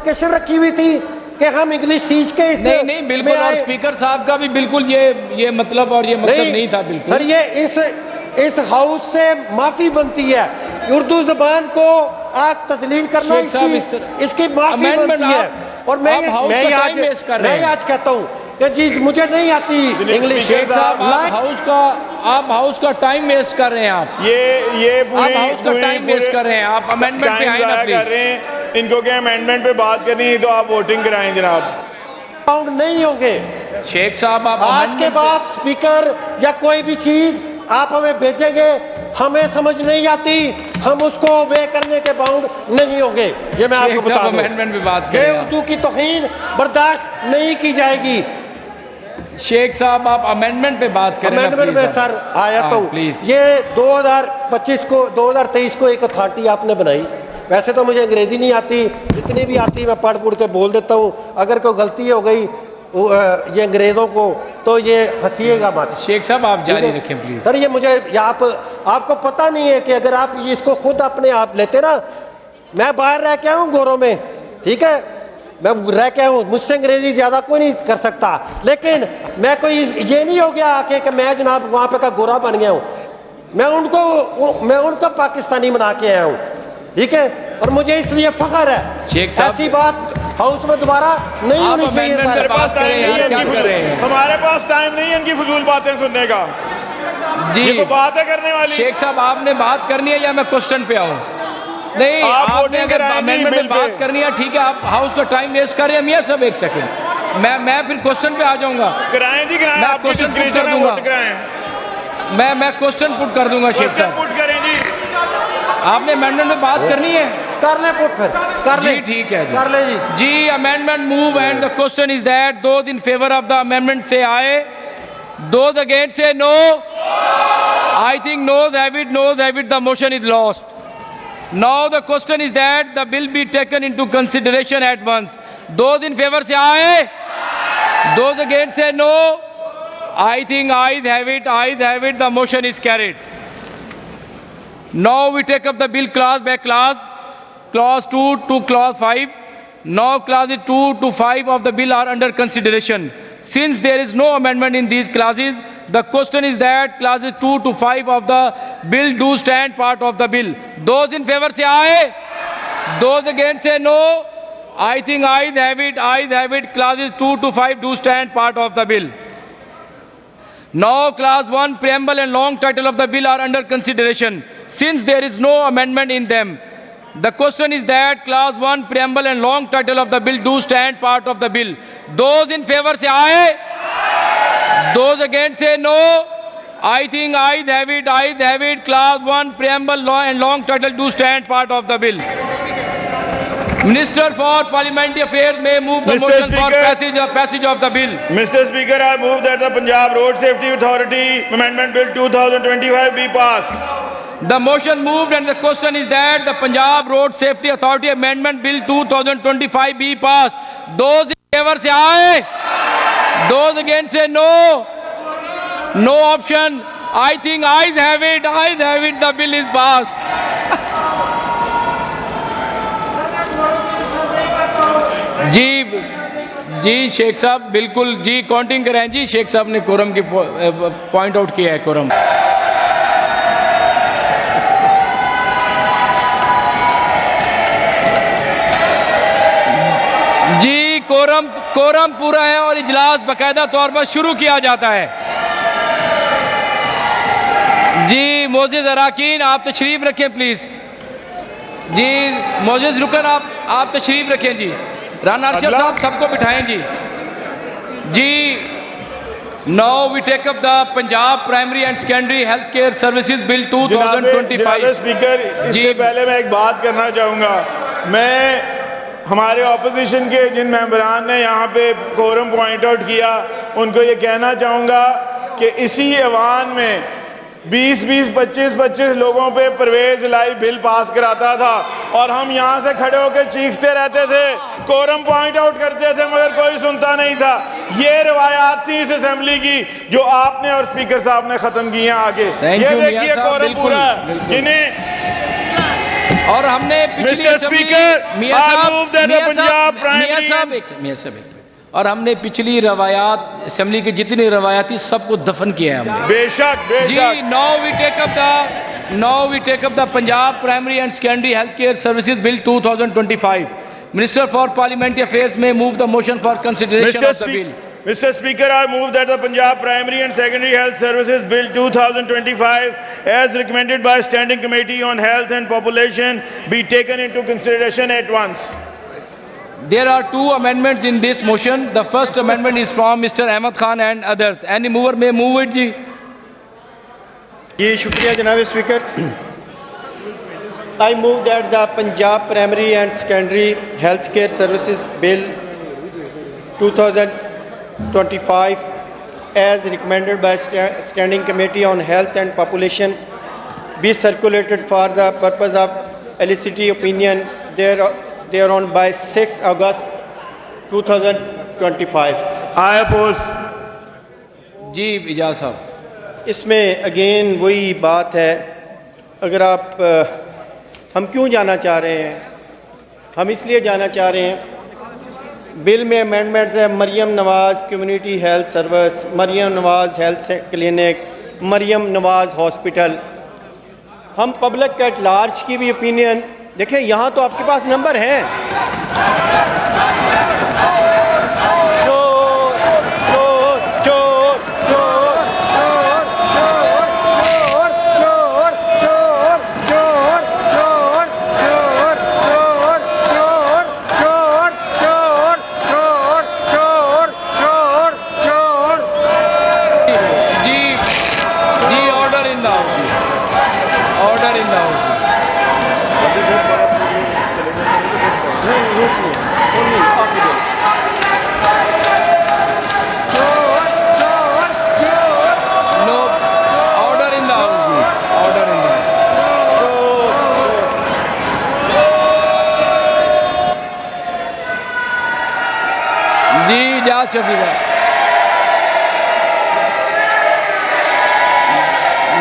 Notification रखी हुई थी कि हम इंग्लिश सीख के नहीं बिल्कुल, और स्पीकर साहब का भी बिल्कुल ये मतलब और ये मकसद नहीं था बिल्कुल। सर ये इस हाउस से माफी बनती है, उर्दू जबान को आग तस्लीम करना इसकी माफी बनती है। और मैं आज कहता हूँ कि जी मुझे नहीं आती इंग्लिश। आप हाउस का टाइम वेस्ट कर रहे हैं। आप हाउस का टाइम वेस्ट कर रहे हैं। आप अमेंडमेंट पे आए ना प्लीज। इनको क्या अमेंडमेंट पे बात करनी है तो आप वोटिंग कराएं जनाब। काउंट नहीं होंगे शेख साहब। आप आज के बाद स्पीकर या कोई भी चीज आप हमें भेजेंगे, हमें समझ नहीं आती, हम उसको वे करने के बाउंड नहीं होंगे। ये मैं आपको बता दूं। अमेंडमेंट पे बात करें। उर्दू की तौहीन बर्दाश्त नहीं की जाएगी। शेख साहब आप अमेंडमेंट पे बात करें। अमेंडमेंट में सर आया तो ये 2025 को 2023 को एक अथॉरिटी आपने बनाई। वैसे तो मुझे अंग्रेजी नहीं आती, जितनी भी आती मैं पढ़ के बोल देता हूँ। अगर कोई गलती हो गई ये अंग्रेजों को तो ये हंसीएगा मत। शेख साहब आप जारी रखें प्लीज। सर ये मुझे आपको पता नहीं है कि अगर आप इसको खुद अपने आप लेते ना, मैं बाहर रह के आऊँ गोरों में, ठीक है, मैं रह के आऊँ, मुझसे अंग्रेजी ज्यादा कोई नहीं कर सकता, लेकिन मैं कोई ये नहीं हो गया आके कि मैं जनाब वहां पे का गोरा बन गया हूँ। मैं उनको पाकिस्तानी बना के आया हूँ, ठीक है, और मुझे इसलिए फख्र है। शेख साहब ऐसी बात हाउस में दोबारा नहीं होनी चाहिए। हमारे पास टाइम नहीं है इनकी फजूल बातें सुनने का। जी ये तो बात है करने वाली। शेख साहब आपने बात करनी है या मैं क्वेश्चन पे आऊँ? नहीं, आपने अगर अमेंडमेंट में बात करनी है ठीक है, आप हाउस का टाइम वेस्ट कर रहे हैं। सब एक सेकंड मैं फिर क्वेश्चन पे आ जाऊंगा। कराएं जी कराएं, मैं क्वेश्चन पुट कर दूंगा। मैं क्वेश्चन पुट कर दूंगा शेख साहब। पुट करें जी। आपने अमेंडमेंट में बात करनी है, कर ले पुट, फिर कर ले। ठीक है कर ले जी। जी amendment move and the question is that those in favour of the amendment say aye, those against say no. I think noes have it the motion is lost. Now the question is that the bill be taken into consideration at once. Those in favor say aye. Those against say no. I think ayes have it. The motion is carried. Now we take up the bill clause by clause. Clause 2 to clause 5. Now clauses 2 to 5 of the bill are under consideration. Since there is no amendment in these clauses, the question is that clauses 2 to 5 of the bill do stand part of the bill. Those in favor say aye. Those against say no. I think ayes have it. Clauses 2 to 5 do stand part of the bill. Now clause 1 preamble and long title of the bill are under consideration. Since there is no amendment in them, the question is that clause 1 preamble and long title of the bill do stand part of the bill. Those in favor say aye. Those against say no. I think ayes have it. Clause 1 preamble and long title do stand part of the bill. Minister for Parliamentary Affairs may move the motion for passage of the bill. Mr. Speaker, I move that the Punjab Road Safety Authority Amendment Bill 2025 be passed. The motion moved and the question is that the Punjab Road Safety Authority Amendment Bill 2025 be passed. Those in favor say aye. Those against say no. No option. I think ayes have it. The bill is passed. जी शेख साहब बिल्कुल जी counting कराएं जी। शेख साहब ने quorum की point out किया है। Quorum जी quorum पूरा है और इजलास बाकायदा तौर पर शुरू किया जाता है। जी मोजेज अराकीन आप तशरीफ रखें प्लीज। जी मोजेज रुकन आप तशरीफ रखें जी। राना अरशद साहब सबको बिठाएं जी। Now we take up the Punjab primary and secondary health care services bill 2025। Speaker इससे पहले मैं एक बात करना चाहूँगा। मैं हमारे ऑपोजिशन के जिन मेंबरान ने यहाँ पे कोरम पॉइंट आउट किया उनको ये कहना चाहूँगा कि इसी ऐवान में 20-20, 25-25 लोगों पे परवेज लाई बिल पास कराता था और हम यहाँ से खड़े होकर चीखते रहते थे, कोरम पॉइंट आउट करते थे, मगर कोई सुनता नहीं था। ये रवायात थी इस असेंबली की जो आपने और स्पीकर साहब ने खत्म की हैं आगे। ये देखिए कोरम पूरा जिन्हें और हमने पिछली Mr. असेंबली Speaker, मियां I साहब move that the Punjab primary मियां साहब और हमने पिछली रवायात असेंबली की जितनी रवायात थी सबको दफन किया है हमने। बेशक जी बेशक now we take up the Punjab Primary and Secondary Healthcare Services Bill 2025. Minister for Parliamentary Affairs may move the motion for consideration of the bill. Mr. Speaker, I move that the Punjab Primary and Secondary Health Services Bill 2025, as recommended by Standing Committee on Health and Population, be taken into consideration at once. There are two amendments in this motion. The first amendment is from Mr. Ahmed Khan and others. Any mover may move it, ji. जी शुक्रिया जनाब speaker. I move that the Punjab Primary and Secondary Healthcare Services Bill 2025, as recommended by Standing Committee on Health and Population, be circulated for the purpose of eliciting opinion thereon by 6 August 2025. I oppose. जी इजाज साहब। इसमें again वही बात है, अगर आप हम क्यों जाना चाह रहे हैं, हम इसलिए जाना चाह रहे हैं, बिल में अमेंडमेंट्स है मरियम नवाज़ कम्युनिटी हेल्थ सर्विस, मरियम नवाज़ हेल्थ क्लिनिक, मरियम नवाज़ हॉस्पिटल। हम पब्लिक एट लार्ज की भी ओपिनियन देखें, यहाँ तो आपके पास नंबर हैं।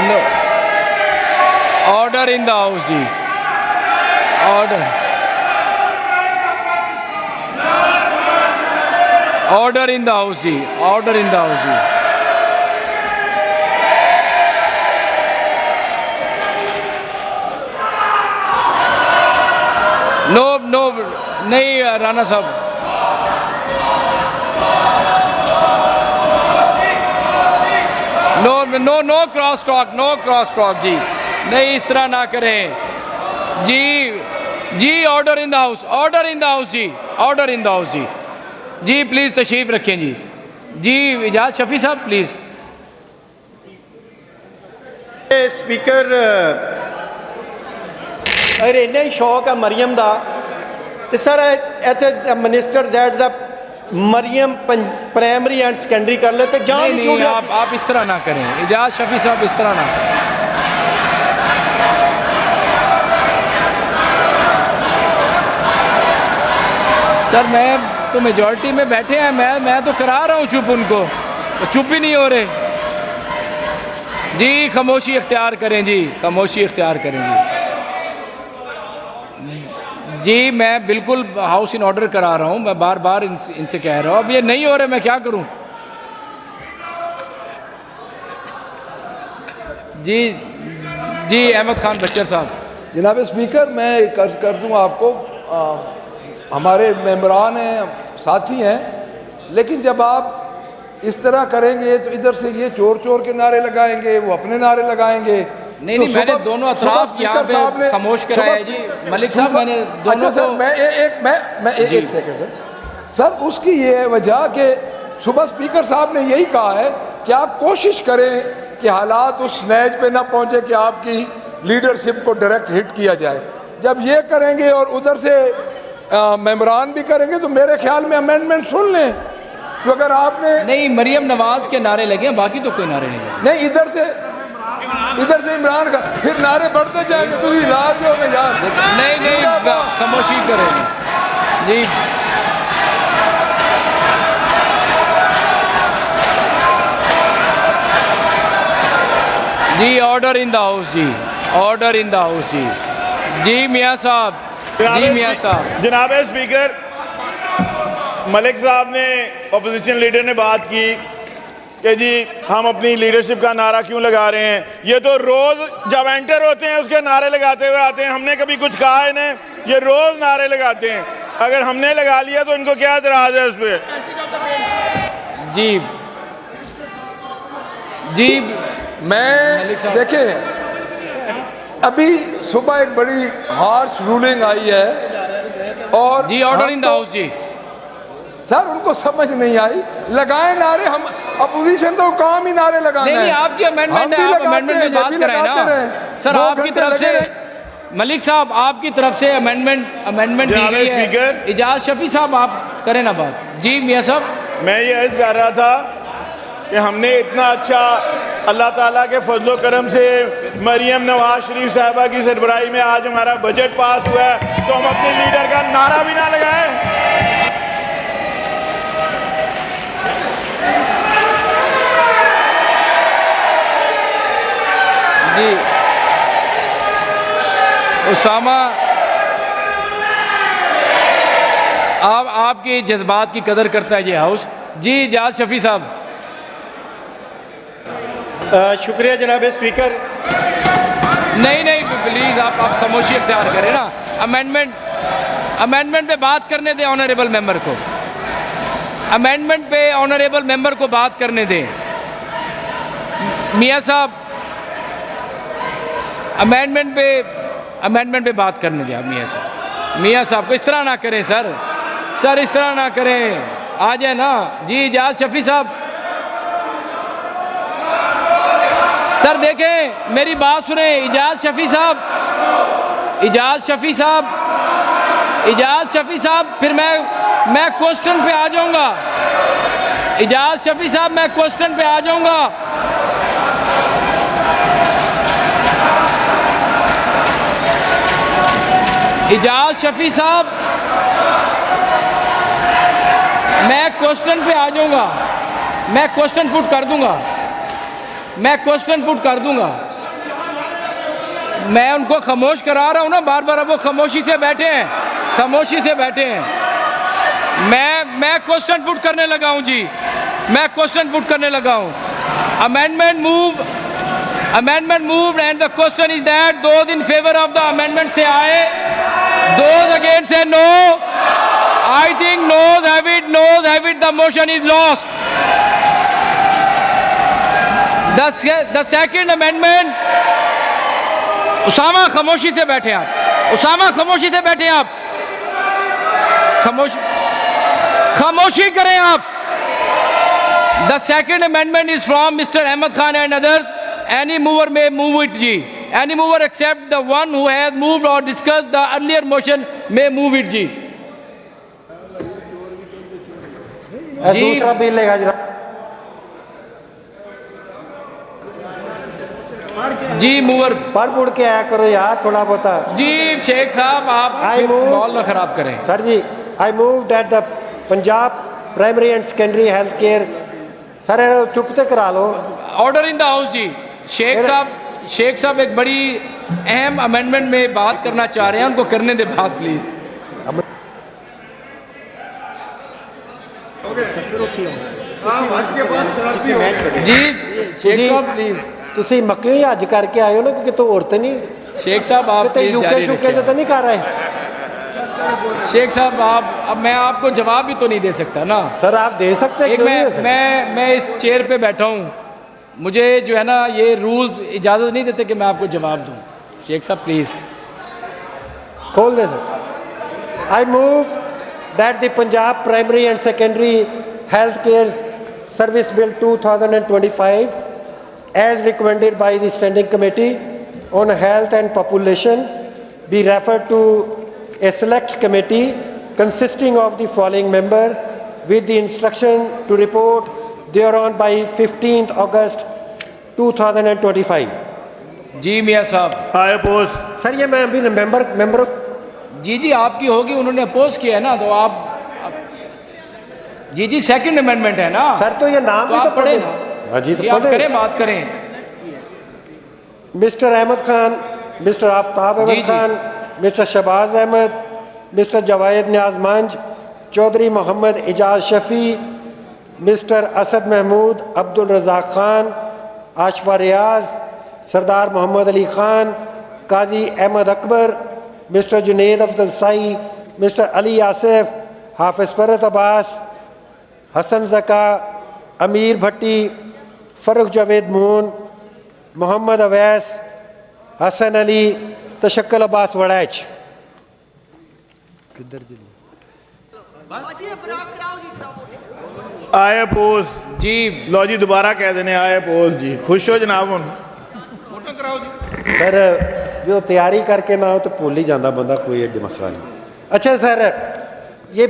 No. Order in the house, ji. Order. Order in the house, ji. Order in the house, ji. No, नहीं राणा साहब। नो क्रॉस टॉक जी, नहीं इस तरह ना करें जी। Order in the house, order in the house जी, ऑर्डर इन द हाउस जी प्लीज तशरीफ रखें जी इजाज शफी साहब प्लीज। स्पीकर अगर इन्ना ही शौक है मरियम का, तो सर इतने minister that the Maryam primary and secondary कर ले तो जान नहीं, नहीं आप इस तरह ना करें इजाज शफी साहब, इस तरह ना करें। सर मैं तो मेजॉरिटी में बैठे हैं, मैं तो करा रहा हूं चुप, उनको चुप ही नहीं हो रहे जी। खामोशी इख्तियार करें जी, खामोशी इख्तियार करें जी। मैं बिल्कुल हाउस इन ऑर्डर करा रहा हूं, मैं बार बार इनसे कह रहा हूं, अब ये नहीं हो रहे, मैं क्या करूं जी अहमद खान बच्चर साहब। जनाब स्पीकर, मैं कर्ज कर दूं आपको, हमारे मेंबरान हैं, साथी हैं, लेकिन जब आप इस तरह करेंगे तो इधर से ये चोर चोर के नारे लगाएंगे, वो अपने नारे लगाएंगे। नहीं तो मैंने दोनों अतराफ यहाँ पे खामोश कराया जी मलिक साहब, मैंने दोनों अच्छा सर, मैं एक सेकंड सर, उसकी ये वजह कि सुबह स्पीकर साहब ने यही कहा है कि आप कोशिश करें कि हालात उस स्टेज पे ना पहुंचे कि आपकी लीडरशिप को डायरेक्ट हिट किया जाए। जब ये करेंगे और उधर से मेंबरान भी करेंगे तो मेरे ख्याल में अमेंडमेंट सुन लें। तो अगर आपने नहीं मरियम नवाज के नारे लगे, बाकी तो कोई नारे नहीं लगे। नहीं, इधर से इमरान का फिर नारे बढ़ते जाएंगे, तो रात में नहीं खामोशी करें जी। जी ऑर्डर इन द हाउस जी, ऑर्डर इन द हाउस जी मियाँ साहब, जी मियाँ साहब। जनाब स्पीकर, मलिक साहब ने, अपोजिशन लीडर ने बात की कि जी हम अपनी लीडरशिप का नारा क्यों लगा रहे हैं। ये तो रोज जब एंटर होते हैं उसके नारे लगाते हुए आते हैं। हमने कभी कुछ कहा इन्हें? ये रोज नारे लगाते हैं। अगर हमने लगा लिया तो इनको क्या एतराज है उस पर? जी जी मैं देखे, अभी सुबह एक बड़ी हार्श रूलिंग आई है और जी, ऑर्डर इन द हाउस जी। सर उनको समझ नहीं आई, लगाए नारे। हम अपोजिशन तो काम ही नारे लगाना है। नहीं, आपकी अमेंडमेंट है, आप अमेंडमेंट में बात कराएं ना सर। आपकी तरफ से, मलिक साहब आपकी तरफ से अमेंडमेंट दी गई है। इजाज शफी साहब आप करें ना बात। जी मियाँ साहब, मैं ये अर्ज कर रहा था कि हमने इतना अच्छा अल्लाह ताला के फजलो करम से मरियम नवाज शरीफ साहिबा की सरबराही में आज हमारा बजट पास हुआ है, तो हम अपने लीडर का नारा भी ना लगाएं। जी उसामा, आपके जज्बात की कदर करता है ये हाउस। जी इजाज शफी साहब। शुक्रिया जनाब स्पीकर। नहीं प्लीज आप खामोशी इख्तियार करें ना। अमेंडमेंट पे बात करने दें ऑनरेबल मेंबर को। अमेंडमेंट पे ऑनरेबल मेंबर को बात करने दें। मियाँ साहब अमेंडमेंट पे बात करने दिया। मियाँ साहब को इस तरह ना करें सर इस तरह ना करें, आ जाए ना। जी इजाज शफी साहब। सर देखें मेरी बात सुने। इजाज शफी साहब फिर मैं क्वेश्चन पे आ जाऊंगा। इजाज शफी साहब मैं क्वेश्चन पे आ जाऊंगा। इजाज शफी साहब मैं क्वेश्चन पे आ जाऊंगा। मैं क्वेश्चन पुट कर दूंगा। मैं उनको खामोश करा रहा हूं ना बार बार। अब वो खामोशी से बैठे हैं। मैं क्वेश्चन पुट करने लगा हूं जी। मैं क्वेश्चन पुट करने लगा हूं। Amendment move and the question is that those in favour of the amendment say aye, those against say no. I think noes have it, the motion is lost. The second amendment, Usama खामोशी से बैठे आप। खामोशी करें आप। The second amendment is from Mr. Ahmed Khan and others. Any mover may move it ji. Any mover except the one who has moved or discussed the earlier motion may move it ji. दूसरा bill लेगा जरा। जी mover पढ़ के आया करो यार थोड़ा बहुत। जी शेख साहब आप माहौल न खराब करें। सर जी I move that the Punjab primary and secondary health care. Sir चुपते करा लो। ऑर्डर इन द हाउस जी। शेख साहब एक बड़ी अहम अमेंडमेंट में बात करना चाह रहे हैं, उनको करने दे बात प्लीज। जी शेख साहब प्लीज। तुसी मक्के ही हज करके आए हो ना, क्योंकि तो औरतें नहीं। शेख साहब आप यूके शुके तो नहीं कर रहे। शेख साहब आप, अब मैं आपको जवाब भी तो नहीं दे सकता ना। सर आप दे सकते हैं। मैं इस चेयर पे बैठा हूँ, मुझे जो है ना ये रूल्स इजाजत नहीं देते कि मैं आपको जवाब दूं। शेख साहब प्लीज खोल दे sir. I move that the Punjab primary and secondary health care service bill 2025 as recommended by the Standing Committee on Health and Population be referred to a select committee consisting of the following member with the instruction to report thereon by 15th August 2025. जी मियाँ साहब। आई oppose. Sir ये मैं अभी member जी आपकी होगी, उन्होंने oppose किया है ना, तो आप जी सेकंड अमेंडमेंट है ना सर, तो ये नाम तो भी तो पढ़े ना। जी आप करें, बात करें। Mister Ahmad Khan, mister Aftab Ahmad Khan, mister Shahbaz Ahmad, mister Jawahid Niaz Manj, Chaudhry Muhammad Ejaz Shafi, mister Asad Mahmood, Abdul Razzaq Khan, Ashifa Riaz, Sardar Muhammad Ali Khan, Qazi Ahmad Akbar, mister Junaid Afzal Sahi, mister Ali Asif, Hafiz Farhat Abbas, Hassan Zaka, Amir Bhatti, Farrukh Javed Moon, Muhammad Awais, Hassan Ali, Tashakkal Abbas Warraich. I oppose जी लो जी, दोबारा कह देने आए अपोज जी। खुश हो जनाब? हम सर जो तैयारी करके ना हो तो भूल ही जाता बंदा, कोई एडे मसला नहीं। अच्छा सर, ये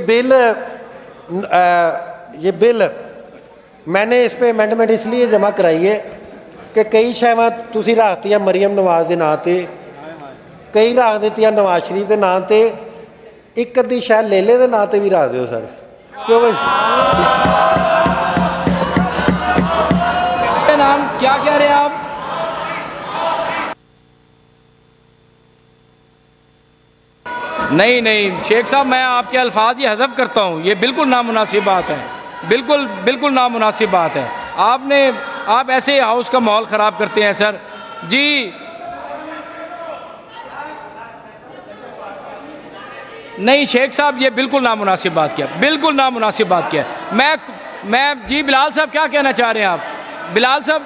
बिल मैंने इस पे अमेंडमेंट इसलिए जमा कराई है कि कई शैवां तुसीं रखतियां मरियम नवाज के नां ते, कई रख दित्तियां नवाज शरीफ के नां ते, एक अद्धी शायद लेले के नां ते भी रख दिओ सर। क्यों नाम क्या कह रहे हैं आप? नहीं नहीं शेख साहब, मैं आपके अल्फाज ही हज़फ करता हूँ। ये बिल्कुल नामुनासिब बात है, बिल्कुल बिल्कुल नामुनासिब बात है। आप ऐसे हाउस का माहौल ख़राब करते हैं सर जी। नहीं शेख साहब, ये बिल्कुल नामुनासिब बात किया, बिल्कुल नामुनासिब बात किया। मैं जी बिलाल साहब क्या कहना चाह रहे हैं आप? बिलाल साहब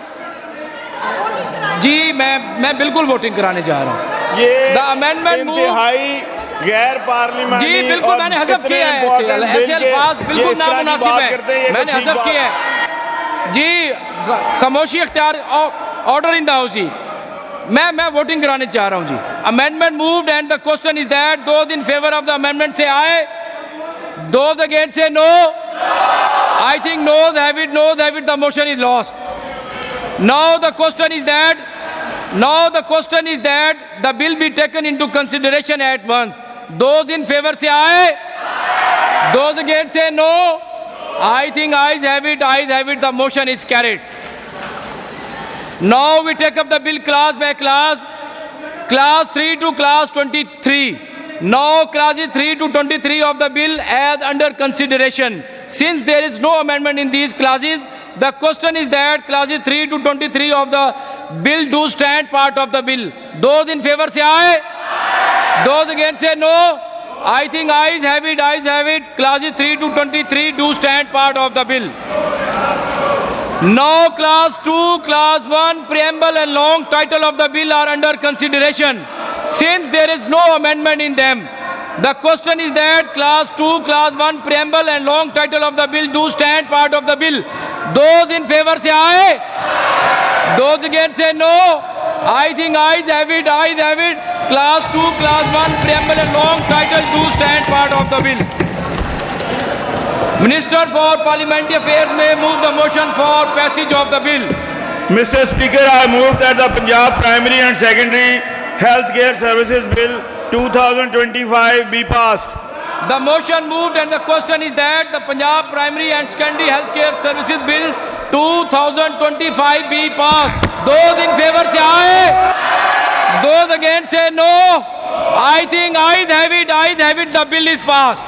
जी, मैं बिल्कुल वोटिंग कराने जा रहा हूँ। ये द अमेंडमेंट इंतहाई गैर पार्लियामानी जी बिल्कुल मैंने हज़फ किया है, ऐसे अल्फाज बिल्कुल नामुनासिब है, मैंने हज़फ किया है जी। खामोशी इख्तियार, ऑर्डर इन द हाउस जी। मैं वोटिंग कराने चाह रहा हूं जी। Amendment moved and the question is that those in favour of the amendment say aye, those against say no. I think noes have it, the motion is lost. Now the question is that the bill be taken into consideration at once. Those in favour say aye, those against say no. I think ayes have it, the motion is carried. Now we take up the bill class by class, class 3 to class 23. Now classes 3 to 23 of the bill as under consideration. Since there is no amendment in these classes, the question is that classes 3 to 23 of the bill do stand part of the bill. Those in favor say aye, those against say no. I think ayes have it, Classes 3 to 23 do stand part of the bill. Now class 2, class 1, preamble and long title of the bill are under consideration. Since there is no amendment in them, the question is that class 2, class 1, preamble and long title of the bill do stand part of the bill. Those in favor say aye, those against say no. I think ayes have it, Class 2, Class 1, preamble and long title do stand part of the bill. Minister for Parliamentary Affairs may move the motion for passage of the bill. Mr. Speaker, I move that the Punjab Primary and Secondary Healthcare Services Bill 2025 be passed. The motion moved and the question is that the Punjab Primary and Secondary Healthcare Services Bill 2025 be passed. Those in favor say aye, those against say no. I think ayes have it, the bill is passed.